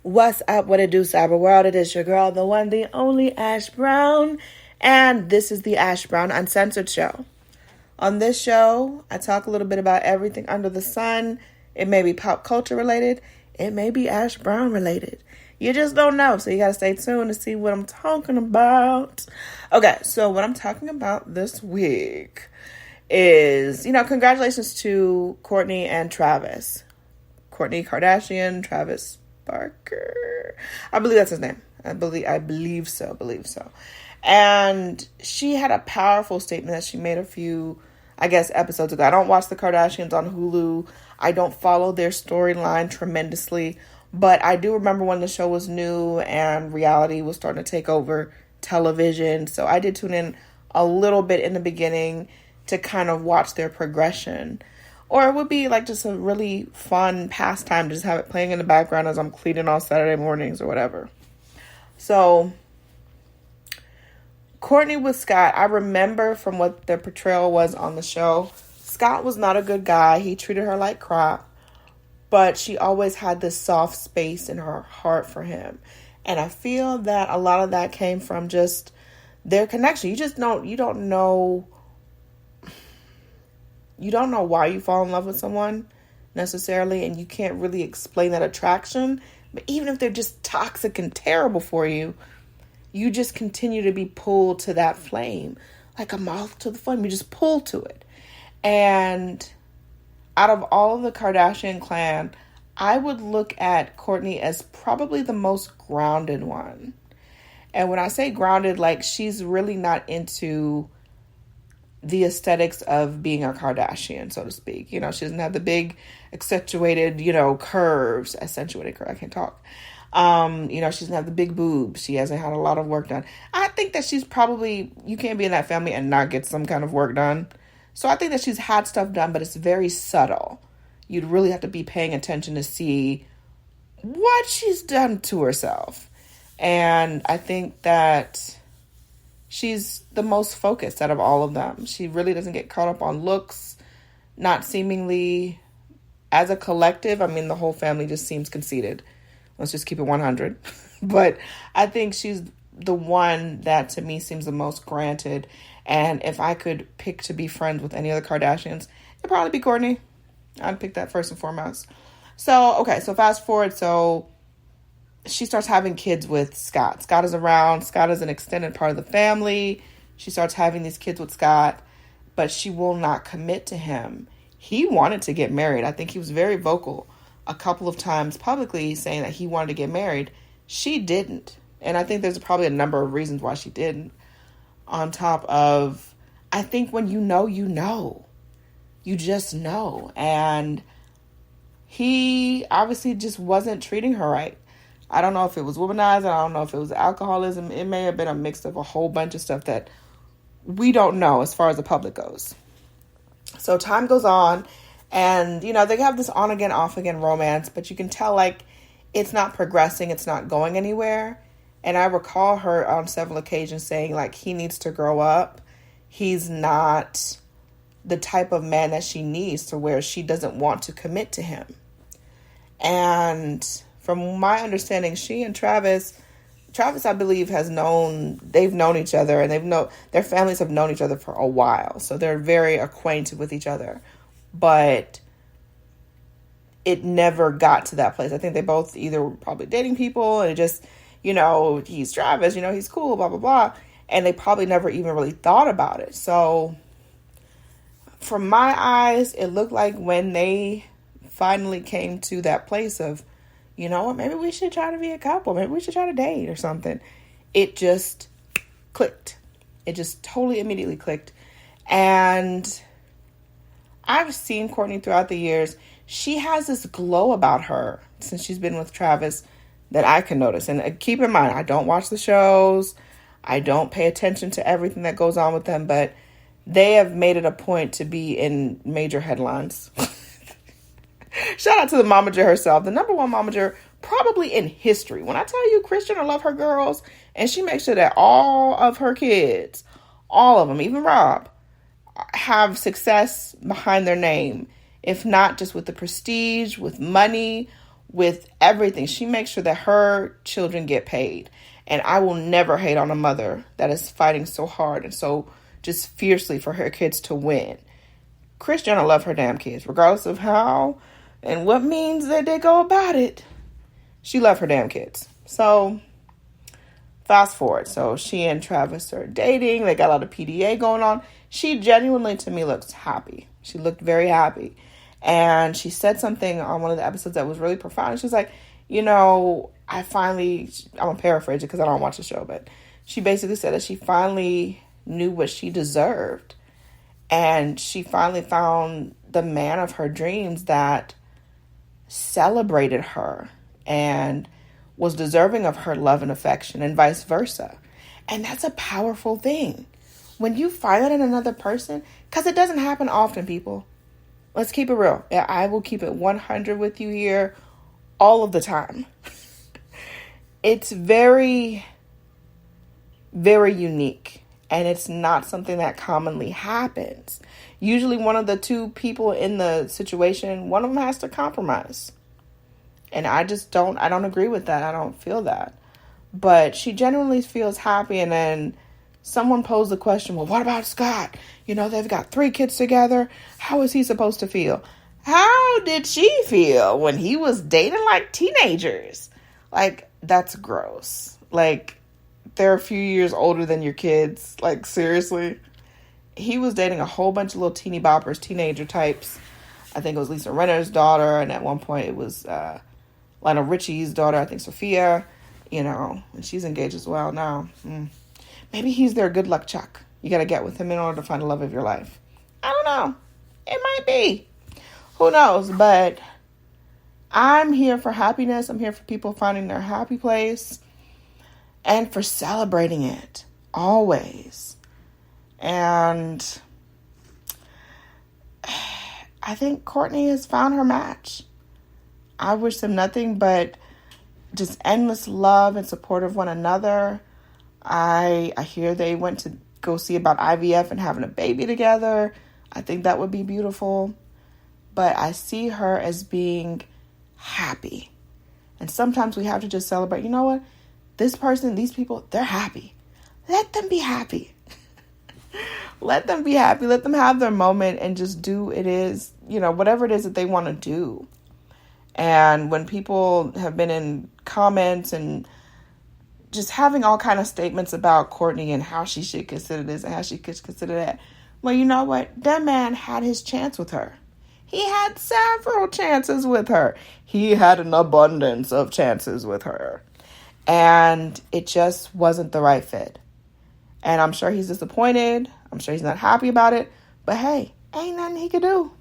What's up? What it do, cyber world? It is your girl, the one, the only Ash Brown, and this is the Ash Brown Uncensored Show. On this show, I talk a little bit about everything under the sun. It may be pop culture related. It may be Ash Brown related. You just don't know, so you gotta stay tuned to see what I'm talking about. Okay, so what I'm talking about this week is, congratulations to Kourtney and Travis. Kourtney Kardashian, Travis Barker. I believe that's his name. I believe so. And she had a powerful statement that she made a few, episodes ago. I don't watch the Kardashians on Hulu. I don't follow their storyline tremendously. But I do remember when the show was new and reality was starting to take over television. So I did tune in a little bit in the beginning to kind of watch their progression. Or it would be like just a really fun pastime to just have it playing in the background as I'm cleaning on Saturday mornings or whatever. So Kourtney with Scott, I remember from what their portrayal was on the show, Scott was not a good guy. He treated her like crap. But she always had this soft space in her heart for him. And I feel that a lot of that came from just their connection. You don't know why you fall in love with someone necessarily, and you can't really explain that attraction. But even if they're just toxic and terrible for you, you just continue to be pulled to that flame. Like a moth to the flame, you just pull to it. And out of all of the Kardashian clan, I would look at Kourtney as probably the most grounded one. And when I say grounded, like she's really not into the aesthetics of being a Kardashian, so to speak. She doesn't have the big accentuated, curves. I can't talk. She doesn't have the big boobs. She hasn't had a lot of work done. I think that she's probably, you can't be in that family and not get some kind of work done. So I think that she's had stuff done, but it's very subtle. You'd really have to be paying attention to see what she's done to herself. And I think that she's the most focused out of all of them. She really doesn't get caught up on looks, not seemingly as a collective. I mean, the whole family just seems conceited. Let's just keep it 100. But I think she's the one that to me seems the most granted. And if I could pick to be friends with any of the Kardashians, it'd probably be Kourtney. I'd pick that first and foremost. So fast forward. So she starts having kids with Scott. Scott is around. Scott is an extended part of the family. She starts having these kids with Scott, but she will not commit to him. He wanted to get married. I think he was very vocal a couple of times publicly saying that he wanted to get married. She didn't. And I think there's probably a number of reasons why she didn't. On top of, I think when you know. You just know. And he obviously just wasn't treating her right. I don't know if it was womanizing. I don't know if it was alcoholism. It may have been a mix of a whole bunch of stuff that we don't know as far as the public goes. So time goes on and, they have this on again, off again romance, but you can tell like it's not progressing. It's not going anywhere. And I recall her on several occasions saying like he needs to grow up. He's not the type of man that she needs to where she doesn't want to commit to him. And from my understanding, she and Travis, I believe, they've known each other and their families have known each other for a while. So they're very acquainted with each other. But it never got to that place. I think they both either were probably dating people and it just, he's Travis, he's cool, blah, blah, blah. And they probably never even really thought about it. So from my eyes, it looked like when they finally came to that place of, you know what, maybe we should try to be a couple. Maybe we should try to date or something. It just clicked. It just totally immediately clicked. And I've seen Kourtney throughout the years. She has this glow about her since she's been with Travis that I can notice. And keep in mind, I don't watch the shows. I don't pay attention to everything that goes on with them. But they have made it a point to be in major headlines. Shout out to the momager herself, the number one momager probably in history. When I tell you Christian love her girls, and she makes sure that all of her kids, all of them, even Rob, have success behind their name. If not just with the prestige, with money, with everything. She makes sure that her children get paid. And I will never hate on a mother that is fighting so hard and so just fiercely for her kids to win. Kris Jenner loves her damn kids, regardless of how and what means that they go about it. She loves her damn kids. So, fast forward. So, she and Travis are dating. They got a lot of PDA going on. She genuinely, to me, looks happy. She looked very happy. And she said something on one of the episodes that was really profound. She's like, I'm going to paraphrase it because I don't watch the show, but she basically said that she finally knew what she deserved. And she finally found the man of her dreams that celebrated her and was deserving of her love and affection and vice versa. And that's a powerful thing. When you find that in another person, because it doesn't happen often, people. Let's keep it real. Yeah, I will keep it 100 with you here all of the time. It's very, very unique. And it's not something that commonly happens. Usually one of the two people in the situation, one of them has to compromise. And I don't agree with that. I don't feel that. But she genuinely feels happy. And then someone posed the question, well, what about Scott? They've got 3 kids together. How is he supposed to feel? How did she feel when he was dating like teenagers? Like, that's gross. Like, they're a few years older than your kids. Like, seriously. He was dating a whole bunch of little teeny boppers, teenager types. I think it was Lisa Rinna's daughter. And at one point it was Lionel Richie's daughter, I think Sophia. And she's engaged as well now. Maybe he's their good luck Chuck. You got to get with him in order to find the love of your life. I don't know. It might be. Who knows? But I'm here for happiness. I'm here for people finding their happy place. And for celebrating it. Always. And I think Kourtney has found her match. I wish them nothing but just endless love and support of one another. I hear they went to go see about IVF and having a baby together. I think that would be beautiful. But I see her as being happy. And sometimes we have to just celebrate. You know what? This person, these people, they're happy. Let them be happy. Let them be happy. Let them have their moment and just do whatever it is that they want to do. And when people have been in comments and just having all kind of statements about Kourtney and how she should consider this and how she could consider that, well, you know what? That man had his chance with her. He had several chances with her. He had an abundance of chances with her. And it just wasn't the right fit. And I'm sure he's disappointed. I'm sure he's not happy about it. But hey, ain't nothing he could do.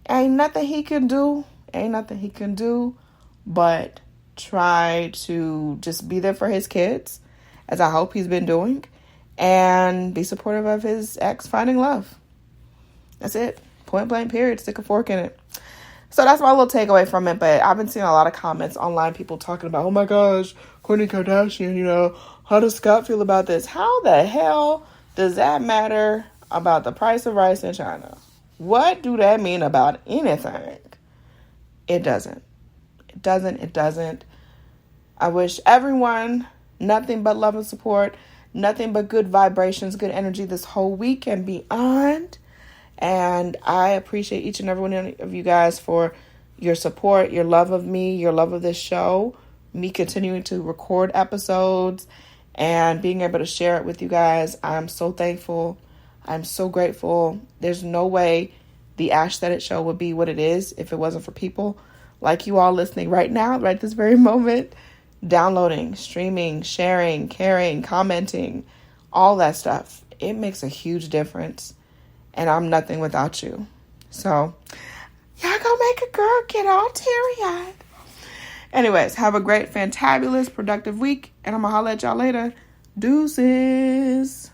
Ain't nothing he can do. Ain't nothing he can do but try to just be there for his kids, as I hope he's been doing, and be supportive of his ex finding love. That's it. Point blank period. Stick a fork in it. So that's my little takeaway from it. But I've been seeing a lot of comments online, people talking about, oh my gosh, Kourtney Kardashian, how does Scott feel about this? How the hell does that matter about the price of rice in China? What do that mean about anything? It doesn't. It doesn't. I wish everyone nothing but love and support, nothing but good vibrations, good energy this whole week and beyond. And I appreciate each and every one of you guys for your support, your love of me, your love of this show, me continuing to record episodes and being able to share it with you guys. I'm so thankful. I'm so grateful. There's no way the Ash Said It show would be what it is if it wasn't for people like you all listening right now, right this very moment, downloading, streaming, sharing, caring, commenting, all that stuff. It makes a huge difference. And I'm nothing without you. So, y'all go make a girl get all teary-eyed. Anyways, have a great, fantabulous, productive week. And I'm going to holler at y'all later. Deuces.